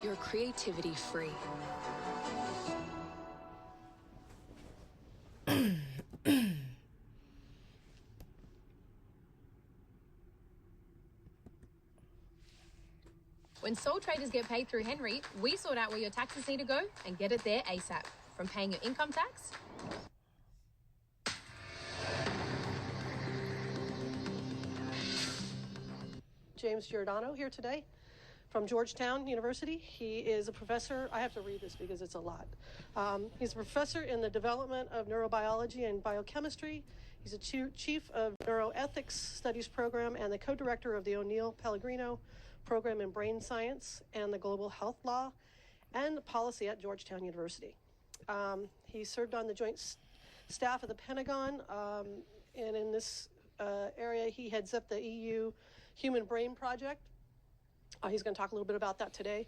your creativity free. When sole traders get paid through Henry, we sort out where your taxes need to go and get it there ASAP. From paying your income tax. James Giordano here today from Georgetown University. He is a professor. I have to read this because it's a lot. He's a professor in the development of neurobiology and biochemistry. He's a chief of neuroethics studies program and the co-director of the O'Neill Pellegrino program in brain science and the global health law and policy at Georgetown University. He served on the joint staff of the Pentagon, and in this area he heads up the EU Human Brain Project. He's going to talk a little bit about that today.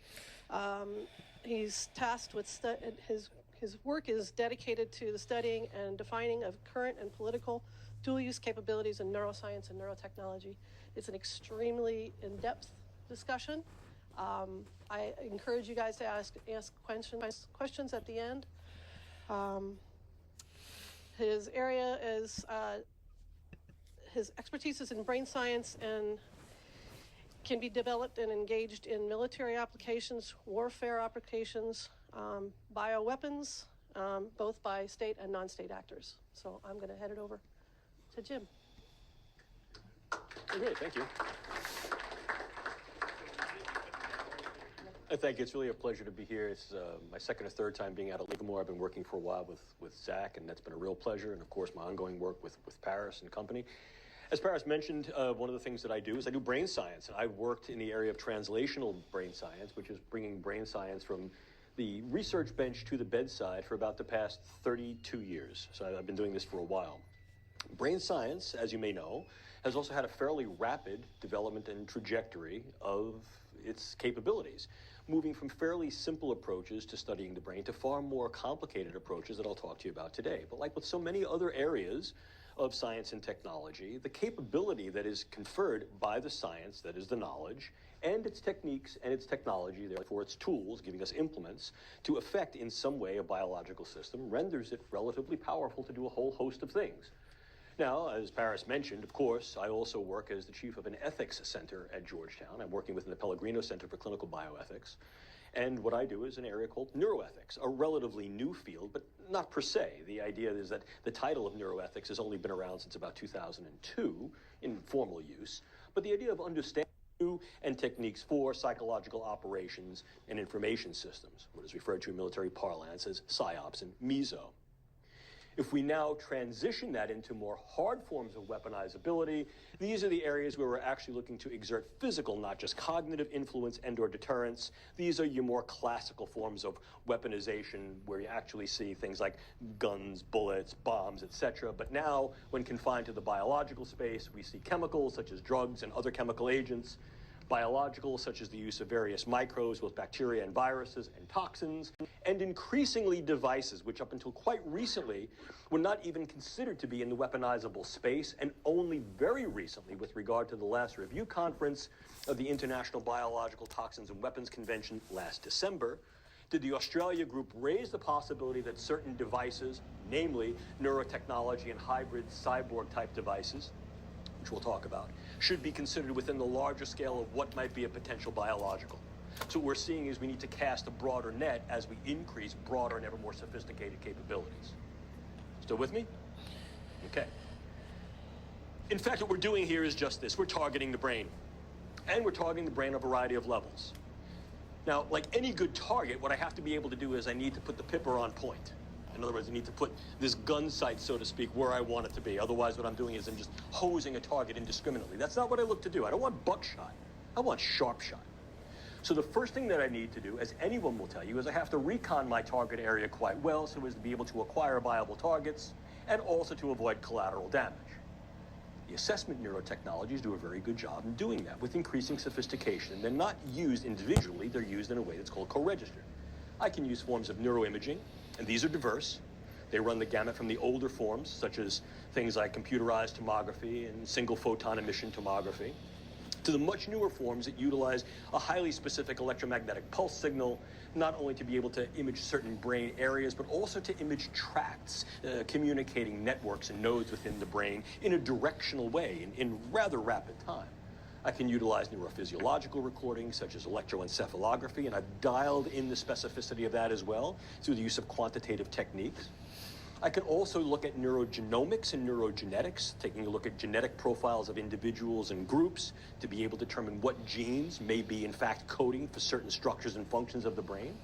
He's tasked with his work is dedicated to the studying and defining of current and political dual-use capabilities in neuroscience and neurotechnology. It's an extremely in-depth discussion. I encourage you guys to ask questions at the end. His area is his expertise is in brain science and can be developed and engaged in military applications, warfare applications, bioweapons, both by state and non-state actors. So I'm going to head it over to Jim. Great, thank you. Thank you. It's really a pleasure to be here. It's my second or third time being out at Livermore. I've been working for a while with Zach, and that's been a real pleasure. And of course, my ongoing work with Paris and company. As Paris mentioned, one of the things that I do is I do brain science. And I've worked in the area of translational brain science, which is bringing brain science from the research bench to the bedside for about the past 32 years. So I've been doing this for a while. Brain science, as you may know, has also had a fairly rapid development and trajectory of its capabilities, moving from fairly simple approaches to studying the brain to far more complicated approaches that I'll talk to you about today. But like with so many other areas of science and technology, the capability that is conferred by the science, that is the knowledge, and its techniques and its technology, therefore its tools, giving us implements, to affect in some way a biological system, renders it relatively powerful to do a whole host of things. Now, as Paris mentioned, of course, I also work as the chief of an ethics center at Georgetown. I'm working within the Pellegrino Center for Clinical Bioethics. And what I do is an area called neuroethics, a relatively new field, but not per se. The idea is that the title of neuroethics has only been around since about 2002 in formal use. But the idea of understanding and techniques for psychological operations and information systems, what is referred to in military parlance as PSYOPs and MESO. If we now transition that into more hard forms of weaponizability, these are the areas where we're actually looking to exert physical, not just cognitive influence and or deterrence. These are your more classical forms of weaponization where you actually see things like guns, bullets, bombs, etc. But now, when confined to the biological space, we see chemicals such as drugs and other chemical agents, biological, such as the use of various microbes, both bacteria and viruses and toxins, and increasingly devices, which up until quite recently were not even considered to be in the weaponizable space, and only very recently, with regard to the last review conference of the International Biological Toxins and Weapons Convention last December, did the Australia group raise the possibility that certain devices, namely neurotechnology and hybrid cyborg-type devices, which we'll talk about, should be considered within the larger scale of what might be a potential biological. So what we're seeing is we need to cast a broader net as we increase broader and ever more sophisticated capabilities. Still with me? Okay. In fact, what we're doing here is just this. We're targeting the brain. And we're targeting the brain on a variety of levels. Now, like any good target, what I have to be able to do is I need to put the pipper on point. In other words, I need to put this gun sight, so to speak, where I want it to be. Otherwise, what I'm doing is I'm just hosing a target indiscriminately. That's not what I look to do. I don't want buckshot. I want sharp shot. So the first thing that I need to do, as anyone will tell you, is I have to recon my target area quite well so as to be able to acquire viable targets and also to avoid collateral damage. The assessment neurotechnologies do a very good job in doing that with increasing sophistication. They're not used individually. They're used in a way that's called co-registered. I can use forms of neuroimaging, and these are diverse. They run the gamut from the older forms, such as things like computerized tomography and single photon emission tomography, to the much newer forms that utilize a highly specific electromagnetic pulse signal, not only to be able to image certain brain areas, but also to image tracts, communicating networks and nodes within the brain in a directional way in rather rapid time. I can utilize neurophysiological recordings such as electroencephalography, and I've dialed in the specificity of that as well through the use of quantitative techniques. I can also look at neurogenomics and neurogenetics, taking a look at genetic profiles of individuals and groups to be able to determine what genes may be in fact coding for certain structures and functions of the brain.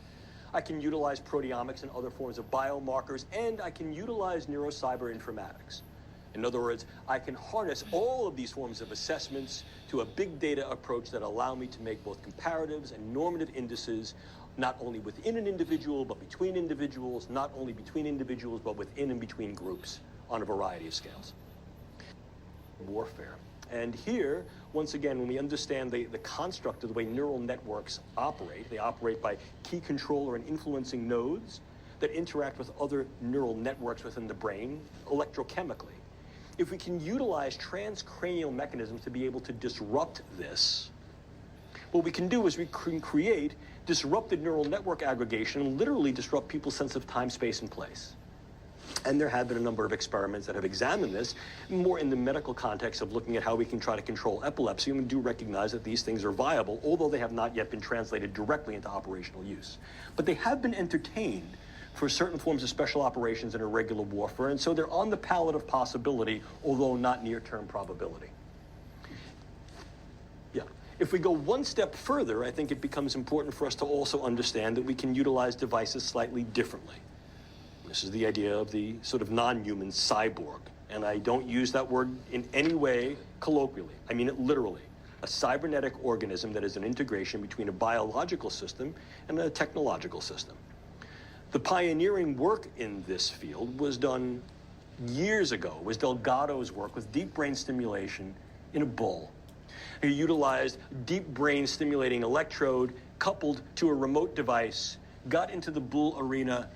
I can utilize proteomics and other forms of biomarkers, and I can utilize neurocyber informatics. In other words, I can harness all of these forms of assessments to a big data approach that allow me to make both comparatives and normative indices, not only within an individual, but between individuals, not only between individuals, but within and between groups on a variety of scales. Warfare. And here, once again, when we understand the construct of the way neural networks operate, they operate by key controller and influencing nodes that interact with other neural networks within the brain electrochemically. If we can utilize transcranial mechanisms to be able to disrupt this, what we can do is we can create disrupted neural network aggregation and literally disrupt people's sense of time, space, and place. And there have been a number of experiments that have examined this, more in the medical context of looking at how we can try to control epilepsy, and we do recognize that these things are viable, although they have not yet been translated directly into operational use. But they have been entertained for certain forms of special operations and irregular warfare, and so they're on the palette of possibility, although not near-term probability. Yeah. If we go one step further, I think it becomes important for us to also understand that we can utilize devices slightly differently. This is the idea of the sort of non-human cyborg, and I don't use that word in any way colloquially. I mean it literally. A cybernetic organism that is an integration between a biological system and a technological system. The pioneering work in this field was done years ago. It was Delgado's work with deep brain stimulation in a bull. He utilized deep brain stimulating electrode coupled to a remote device, got into the bull arena,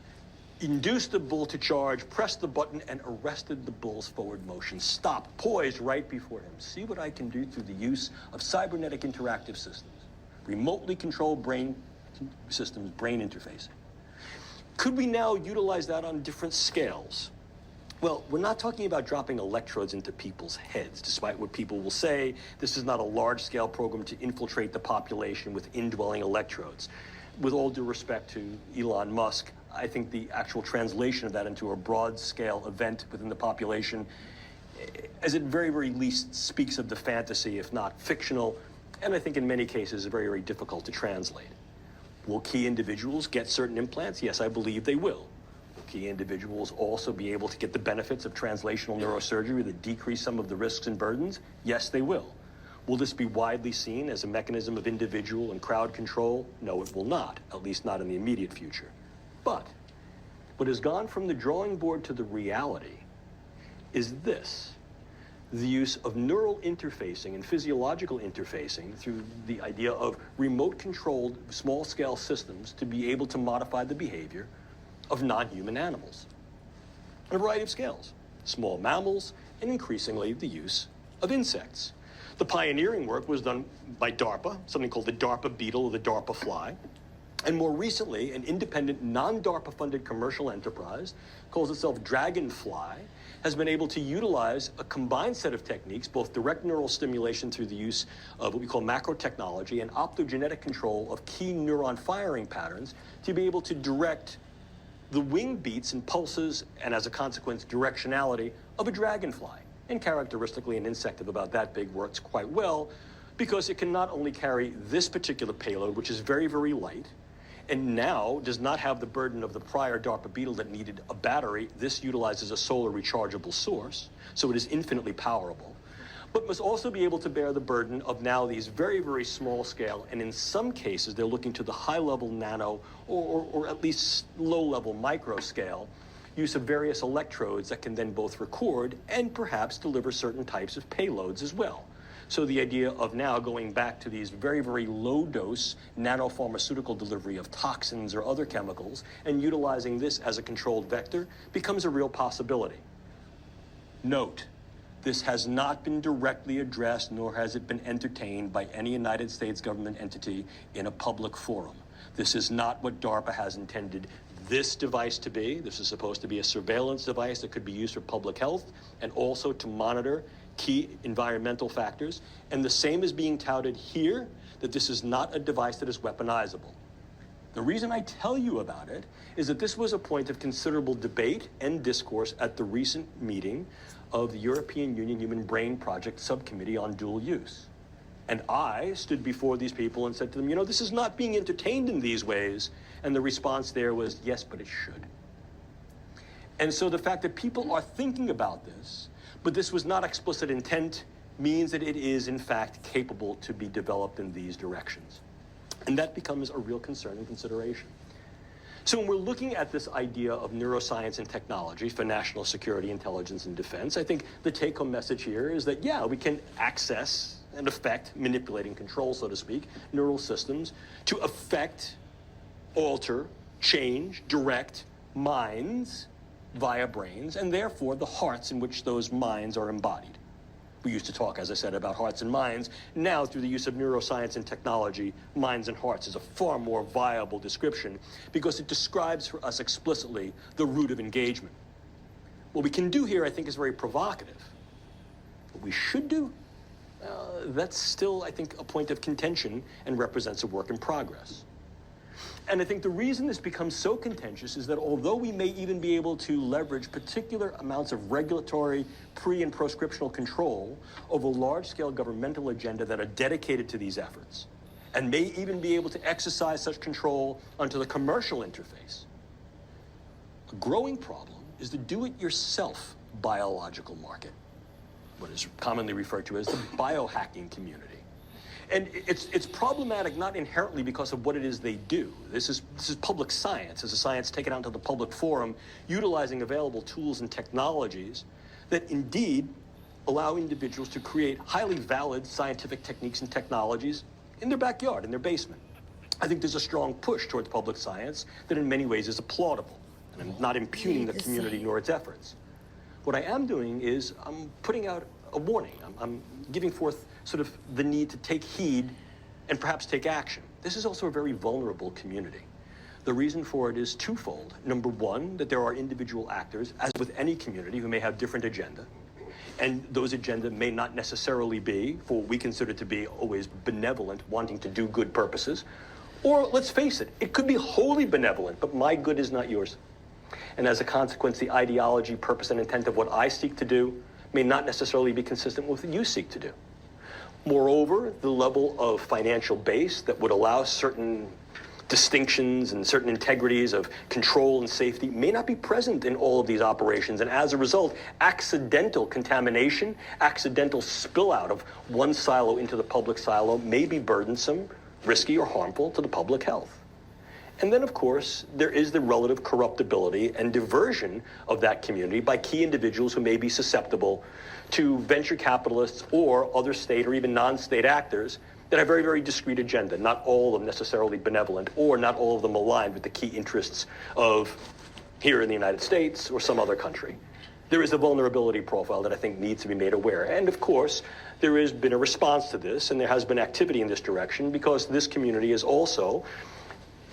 induced the bull to charge, pressed the button, and arrested the bull's forward motion. Stopped, poised right before him. See what I can do through the use of cybernetic interactive systems. Remotely controlled brain systems, brain interfacing. Could we now utilize that on different scales? Well, we're not talking about dropping electrodes into people's heads, despite what people will say. This is not a large-scale program to infiltrate the population with indwelling electrodes. With all due respect to Elon Musk, I think the actual translation of that into a broad-scale event within the population, as it very, very least speaks of the fantasy, if not fictional, and I think in many cases very, very difficult to translate. Will key individuals get certain implants? Yes, I believe they will. Will key individuals also be able to get the benefits of translational neurosurgery that decrease some of the risks and burdens? Yes, they will. Will this be widely seen as a mechanism of individual and crowd control? No, it will not, at least not in the immediate future. But what has gone from the drawing board to the reality is this: the use of neural interfacing and physiological interfacing through the idea of remote-controlled small-scale systems to be able to modify the behavior of non-human animals on a variety of scales, small mammals, and increasingly the use of insects. The pioneering work was done by DARPA, something called the DARPA beetle or the DARPA fly. And more recently, an independent, non-DARPA-funded commercial enterprise, calls itself Dragonfly, has been able to utilize a combined set of techniques, both direct neural stimulation through the use of what we call macro technology and optogenetic control of key neuron firing patterns, to be able to direct the wing beats and pulses, and as a consequence, directionality of a dragonfly. And characteristically, an insect of about that big works quite well, because it can not only carry this particular payload, which is very, very light, and now does not have the burden of the prior DARPA beetle that needed a battery. This utilizes a solar rechargeable source, so it is infinitely powerful, but must also be able to bear the burden of now these very, very small scale, and in some cases, they're looking to the high-level nano or at least low-level micro scale use of various electrodes that can then both record and perhaps deliver certain types of payloads as well. So the idea of now going back to these very, very low-dose nanopharmaceutical delivery of toxins or other chemicals and utilizing this as a controlled vector becomes a real possibility. Note, This has not been directly addressed, nor has it been entertained by any United States government entity in a public forum. This is not what DARPA has intended this device to be. This is supposed to be a surveillance device that could be used for public health and also to monitor key environmental factors. And the same is being touted here, that this is not a device that is weaponizable. The reason I tell you about it is that this was a point of considerable debate and discourse at the recent meeting of the European Union Human Brain Project Subcommittee on Dual Use. And I stood before these people and said to them, you know, this is not being entertained in these ways. And the response there was, yes, but it should. And so the fact that people are thinking about this, but this was not explicit intent, means that it is, in fact, capable to be developed in these directions. And that becomes a real concern and consideration. So when we're looking at this idea of neuroscience and technology for national security, intelligence, and defense, I think the take-home message here is that, yeah, we can access and affect, manipulating control, so to speak, neural systems to affect, alter, change, direct minds via brains, and therefore the hearts in which those minds are embodied. We used to talk, as I said, about hearts and minds. Now, through the use of neuroscience and technology, minds and hearts is a far more viable description because it describes for us explicitly the root of engagement. What we can do here, I think, is very provocative. What we should do, that's still, I think, a point of contention and represents a work in progress. And I think the reason this becomes so contentious is that although we may even be able to leverage particular amounts of regulatory pre- and proscriptional control over large-scale governmental agenda that are dedicated to these efforts, and may even be able to exercise such control onto the commercial interface, a growing problem is the do-it-yourself biological market, what is commonly referred to as the biohacking community. And it's problematic not inherently because of what it is they do. This is public science. This is science taken out into the public forum, utilizing available tools and technologies that indeed allow individuals to create highly valid scientific techniques and technologies in their backyard, in their basement. I think there's a strong push towards public science that in many ways is applaudable. And I'm not impugning the community nor its efforts. What I am doing is I'm putting out a warning. I'm giving forth sort of the need to take heed and perhaps take action. This is also a very vulnerable community. The reason for it is twofold. Number one, that there are individual actors, as with any community, who may have different agenda. And those agenda may not necessarily be, for what we consider to be always benevolent, wanting to do good purposes. Or, let's face it, it could be wholly benevolent, but my good is not yours. And as a consequence, the ideology, purpose, and intent of what I seek to do may not necessarily be consistent with what you seek to do. Moreover, the level of financial base that would allow certain distinctions and certain integrities of control and safety may not be present in all of these operations. And as a result, accidental contamination, accidental spill out of one silo into the public silo may be burdensome, risky, or harmful to the public health. And then, of course, there is the relative corruptibility and diversion of that community by key individuals who may be susceptible to venture capitalists or other state or even non-state actors that have very, very discrete agenda, not all of them necessarily benevolent or not all of them aligned with the key interests of here in the United States or some other country. There is a vulnerability profile that I think needs to be made aware. And of course, there has been a response to this and there has been activity in this direction because this community is also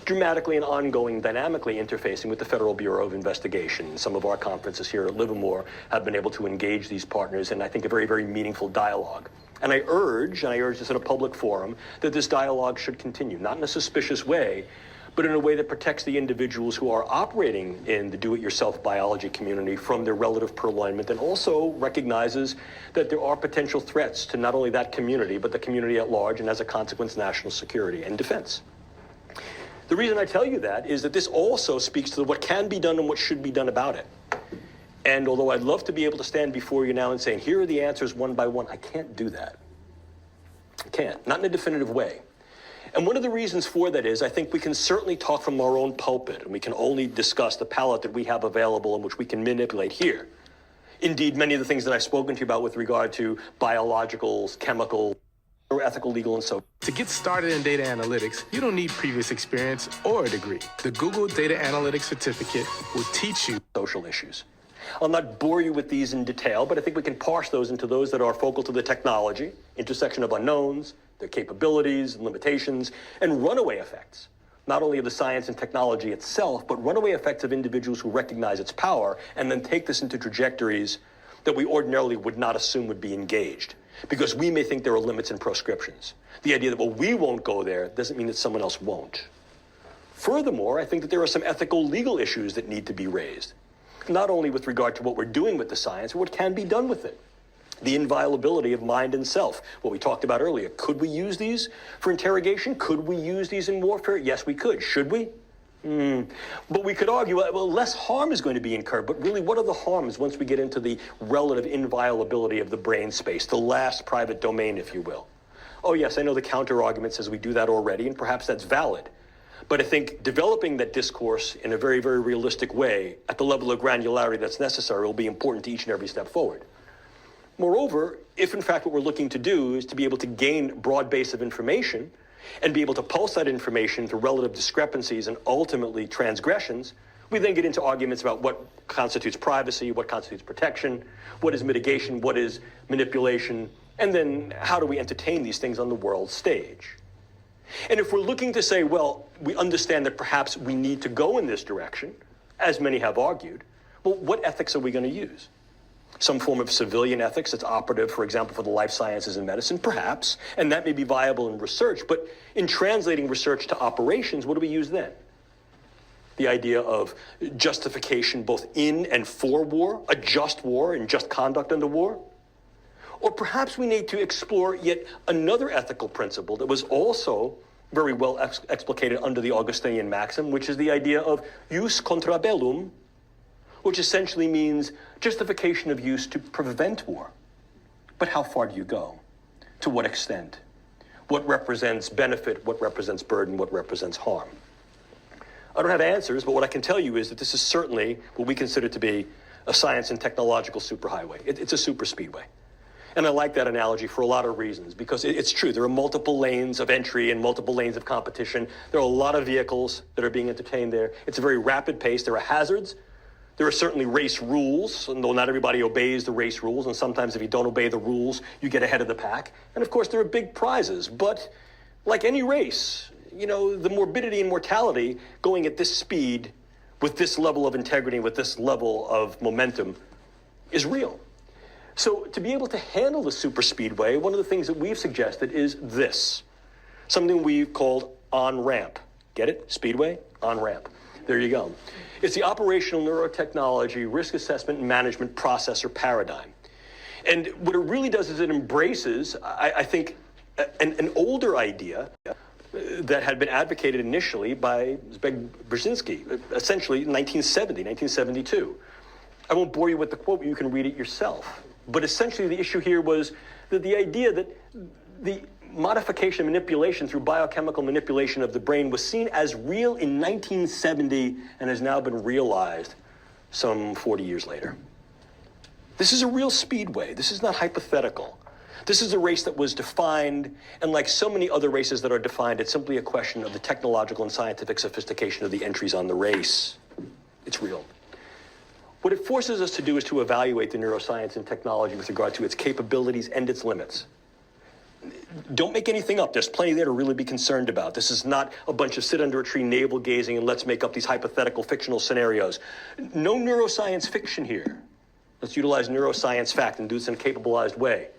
dramatically and ongoing, dynamically interfacing with the Federal Bureau of Investigation. Some of our conferences here at Livermore have been able to engage these partners in, I think, a very, very meaningful dialogue. And I urge this in a public forum, that this dialogue should continue, not in a suspicious way, but in a way that protects the individuals who are operating in the do-it-yourself biology community from their relative purloinment, and also recognizes that there are potential threats to not only that community, but the community at large, and as a consequence, national security and defense. The reason I tell you that is that this also speaks to what can be done and what should be done about it. And although I'd love to be able to stand before you now and say, here are the answers one by one, I can't do that. I can't, not in a definitive way. And one of the reasons for that is I think we can certainly talk from our own pulpit, and we can only discuss the palette that we have available and which we can manipulate here. Indeed, many of the things that I've spoken to you about with regard to biologicals, chemical, or ethical, legal, and so. To get started in data analytics, you don't need previous experience or a degree. The Google Data Analytics Certificate will teach you social issues. I'll not bore you with these in detail, but I think we can parse those into those that are focal to the technology, intersection of unknowns, their capabilities and limitations, and runaway effects, not only of the science and technology itself, but runaway effects of individuals who recognize its power and then take this into trajectories that we ordinarily would not assume would be engaged, because we may think there are limits and proscriptions. The idea that, well, we won't go there doesn't mean that someone else won't. Furthermore, I think that there are some ethical, legal issues that need to be raised, not only with regard to what we're doing with the science, but what can be done with it. The inviolability of mind and self, what we talked about earlier. Could we use these for interrogation? Could we use these in warfare? Yes, we could. Should we? But we could argue, well, less harm is going to be incurred, but really, what are the harms once we get into the relative inviolability of the brain space, the last private domain, if you will? Oh, yes, I know the counter-argument says we do that already, and perhaps that's valid. But I think developing that discourse in a very, very realistic way at the level of granularity that's necessary will be important to each and every step forward. Moreover, if in fact what we're looking to do is to be able to gain a broad base of information and be able to pulse that information through relative discrepancies and ultimately transgressions, we then get into arguments about what constitutes privacy, what constitutes protection, what is mitigation, what is manipulation, and then how do we entertain these things on the world stage. And if we're looking to say, well, we understand that perhaps we need to go in this direction, as many have argued, well, what ethics are we going to use? Some form of civilian ethics that's operative, for example, for the life sciences and medicine, perhaps, and that may be viable in research, but in translating research to operations, what do we use then? The idea of justification both in and for war, a just war and just conduct under war? Or perhaps we need to explore yet another ethical principle that was also very well explicated under the Augustinian maxim, which is the idea of jus contra bellum, which essentially means justification of use to prevent war. But how far do you go? To what extent? What represents benefit? What represents burden? What represents harm? I don't have answers, but what I can tell you is that this is certainly what we consider to be a science and technological superhighway. It's a super speedway. And I like that analogy for a lot of reasons, because it's true. There are multiple lanes of entry and multiple lanes of competition. There are a lot of vehicles that are being entertained there. It's a very rapid pace. There are hazards. There are certainly race rules, and though not everybody obeys the race rules, and sometimes if you don't obey the rules, you get ahead of the pack. And of course, there are big prizes. But like any race, you know, the morbidity and mortality going at this speed, with this level of integrity, with this level of momentum, is real. So to be able to handle the super speedway, one of the things that we've suggested is this, something we've called on-ramp. Get it? Speedway, on-ramp. There you go. It's the operational neurotechnology risk assessment and management process or paradigm. And what it really does is it embraces, I think, an older idea that had been advocated initially by Zbigniew Brzezinski, essentially in 1970, 1972. I won't bore you with the quote, but you can read it yourself. But essentially the issue here was that the idea that the modification and manipulation through biochemical manipulation of the brain was seen as real in 1970 and has now been realized some 40 years later. This is a real speedway. This is not hypothetical. This is a race that was defined, and like so many other races that are defined, it's simply a question of the technological and scientific sophistication of the entries on the race. It's real. What it forces us to do is to evaluate the neuroscience and technology with regard to its capabilities and its limits. Don't make anything up. There's plenty there to really be concerned about. This is not a bunch of sit under a tree navel gazing and let's make up these hypothetical fictional scenarios. No neuroscience fiction here. Let's utilize neuroscience fact and do this in a capabilized way.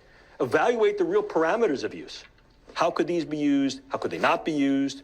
Evaluate the real parameters of use. How could these be used? How could they not be used?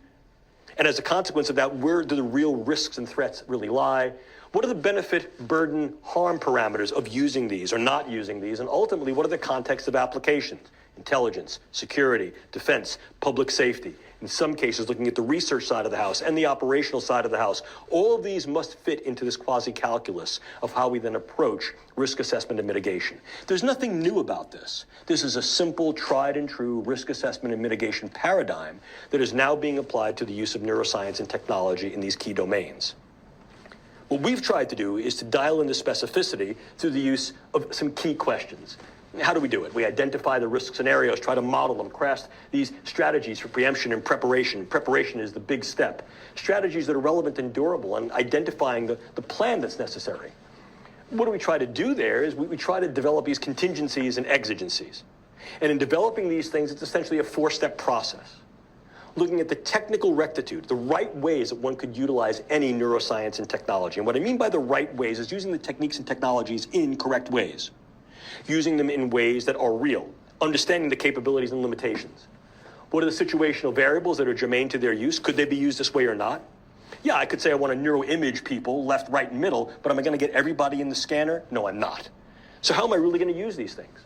And as a consequence of that, where do the real risks and threats really lie? What are the benefit, burden, harm parameters of using these or not using these? And ultimately, what are the contexts of applications? Intelligence, security, defense, public safety. In some cases, looking at the research side of the house and the operational side of the house. All of these must fit into this quasi-calculus of how we then approach risk assessment and mitigation. There's nothing new about this. This is a simple, tried and true risk assessment and mitigation paradigm that is now being applied to the use of neuroscience and technology in these key domains. What we've tried to do is to dial in the specificity through the use of some key questions. How do we do it? We identify the risk scenarios, try to model them, craft these strategies for preemption and preparation. Preparation is the big step. Strategies that are relevant and durable, and identifying the plan that's necessary. What do we try to do there is we try to develop these contingencies and exigencies. And in developing these things, it's essentially a four-step process. Looking at the technical rectitude, the right ways that one could utilize any neuroscience and technology. And what I mean by the right ways is using the techniques and technologies in correct ways. Using them in ways that are real. Understanding the capabilities and limitations. What are the situational variables that are germane to their use? Could they be used this way or not? Yeah, I could say I want to neuroimage people left, right, and middle, but am I going to get everybody in the scanner? No, I'm not. So how am I really going to use these things?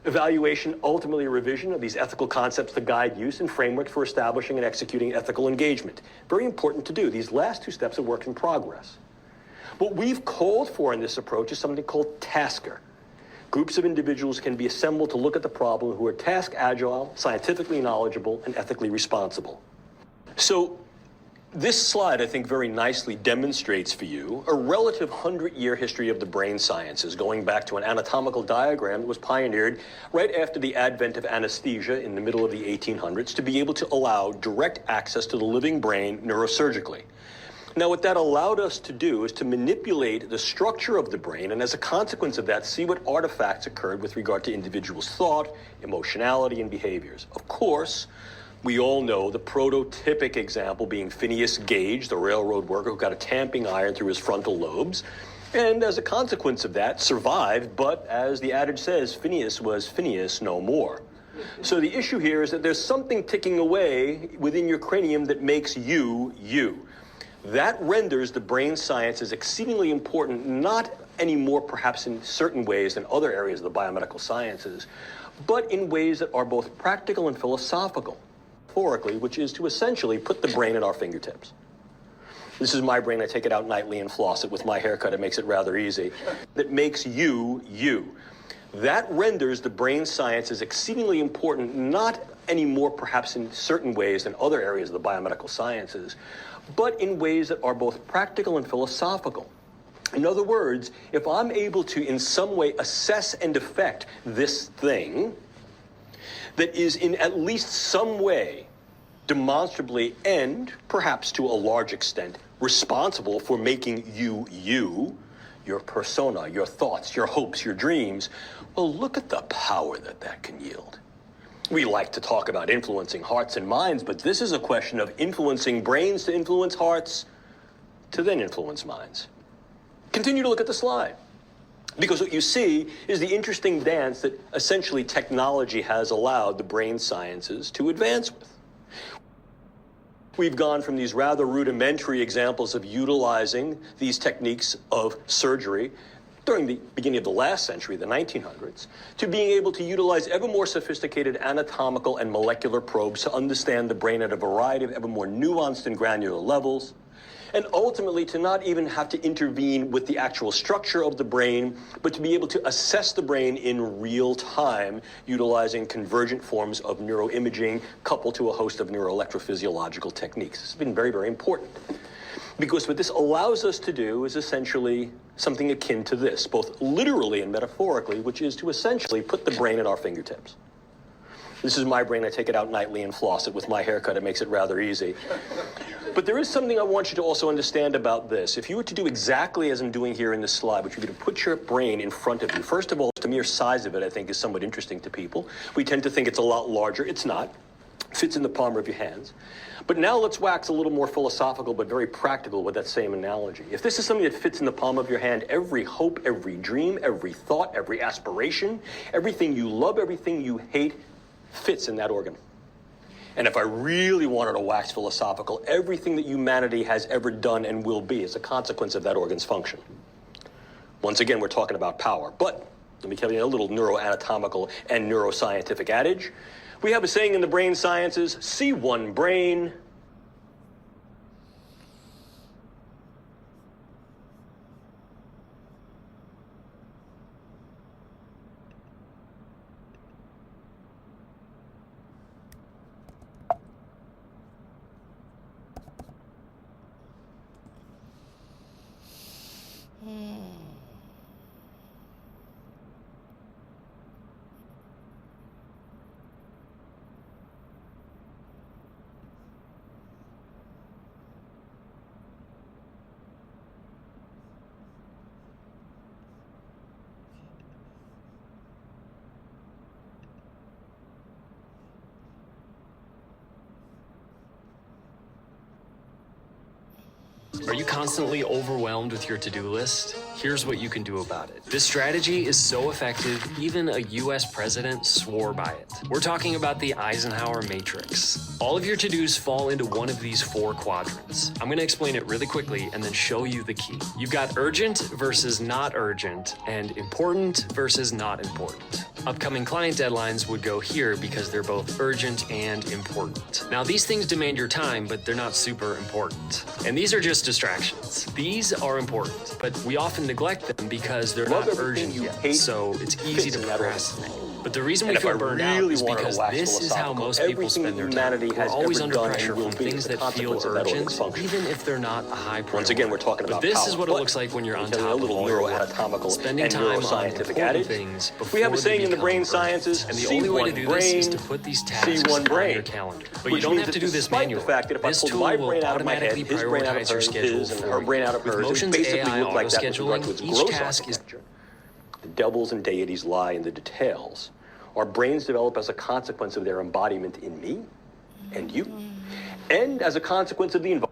Evaluation, ultimately a revision of these ethical concepts to guide use and frameworks for establishing and executing ethical engagement. Very important to do. These last two steps are work in progress. What we've called for in this approach is something called tasker. Groups of individuals can be assembled to look at the problem who are task agile, scientifically knowledgeable, and ethically responsible. So this slide, I think, very nicely demonstrates for you a relative 100-year history of the brain sciences, going back to an anatomical diagram that was pioneered right after the advent of anesthesia in the middle of the 1800s to be able to allow direct access to the living brain neurosurgically. Now, what that allowed us to do is to manipulate the structure of the brain, and as a consequence of that, see what artifacts occurred with regard to individuals' thought, emotionality, and behaviors. Of course, we all know the prototypic example being Phineas Gage, the railroad worker who got a tamping iron through his frontal lobes, and as a consequence of that, survived, but as the adage says, Phineas was Phineas no more. So the issue here is that there's something ticking away within your cranium that makes you, you. That renders the brain sciences exceedingly important, not anymore perhaps in certain ways than other areas of the biomedical sciences, but in ways that are both practical and philosophical. Metaphorically, which is to essentially put the brain at our fingertips. This is my brain. I take it out nightly and floss it. With my haircut, it makes it rather easy. That makes you, you. That renders the brain sciences exceedingly important, not anymore perhaps in certain ways than other areas of the biomedical sciences, but in ways that are both practical and philosophical. In other words, if I'm able to in some way assess and affect this thing, that is in at least some way demonstrably and perhaps to a large extent responsible for making you, you, your persona, your thoughts, your hopes, your dreams, well, look at the power that that can yield. We like to talk about influencing hearts and minds, but this is a question of influencing brains to influence hearts to then influence minds. Continue to look at the slide. Because what you see is the interesting dance that essentially technology has allowed the brain sciences to advance with. We've gone from these rather rudimentary examples of utilizing these techniques of surgery during the beginning of the last century, the 1900s, to being able to utilize ever more sophisticated anatomical and molecular probes to understand the brain at a variety of ever more nuanced and granular levels, and ultimately to not even have to intervene with the actual structure of the brain, but to be able to assess the brain in real time, utilizing convergent forms of neuroimaging coupled to a host of neuroelectrophysiological techniques. This has been very, very important. Because what this allows us to do is essentially something akin to this, both literally and metaphorically, which is to essentially put the brain at our fingertips. This is my brain. I take it out nightly and floss it. With my haircut, it makes it rather easy. But there is something I want you to also understand about this. If you were to do exactly as I'm doing here in this slide, which would be to put your brain in front of you, first of all, the mere size of it, I think, is somewhat interesting to people. We tend to think it's a lot larger. It's not. It fits in the palm of your hands. But now let's wax a little more philosophical, but very practical with that same analogy. If this is something that fits in the palm of your hand, every hope, every dream, every thought, every aspiration, everything you love, everything you hate, fits in that organ. And if I really wanted to wax philosophical, everything that humanity has ever done and will be is a consequence of that organ's function. Once again, we're talking about power. But let me tell you a little neuroanatomical and neuroscientific adage. We have a saying in the brain sciences, see one brain, Are you constantly overwhelmed with your to-do list? Here's what you can do about it. This strategy is so effective, even a US president swore by it. We're talking about the Eisenhower matrix. All of your to-dos fall into one of these 4 quadrants. I'm gonna explain it really quickly and then show you the key. You've got urgent versus not urgent, and important versus not important. Upcoming client deadlines would go here because they're both urgent and important. Now, these things demand your time, but they're not super important. And these are just distractions. These are important, but we often neglect them because they're not urgent yet, so it's easy to procrastinate. But the reason we feel burned out is because this is how most people spend their time. We're always under pressure from things that feel urgent, even if they're not a high priority. Once again, we're talking about But this power, is what it looks like when you're on top a of little all your work. neuroanatomical Spending and time on neuroscientific important adage. things before We have a they saying in the become brain urgent. sciences, And the see only way to one do this is brain, to put these see tasks one on brain. your calendar. But you Which don't means have to that do this despite manually. the fact that if I This pulled tool my will brain out of my head, automatically his brain out of prioritize your hers, schedule his, and for her you. brain out of With hers, it Motion's basically AI looked like that with regard to auto-scheduling, its each gross task is architecture. The devils and deities lie in the details. Our brains develop as a consequence of their embodiment in me and you, and as a consequence of the environment.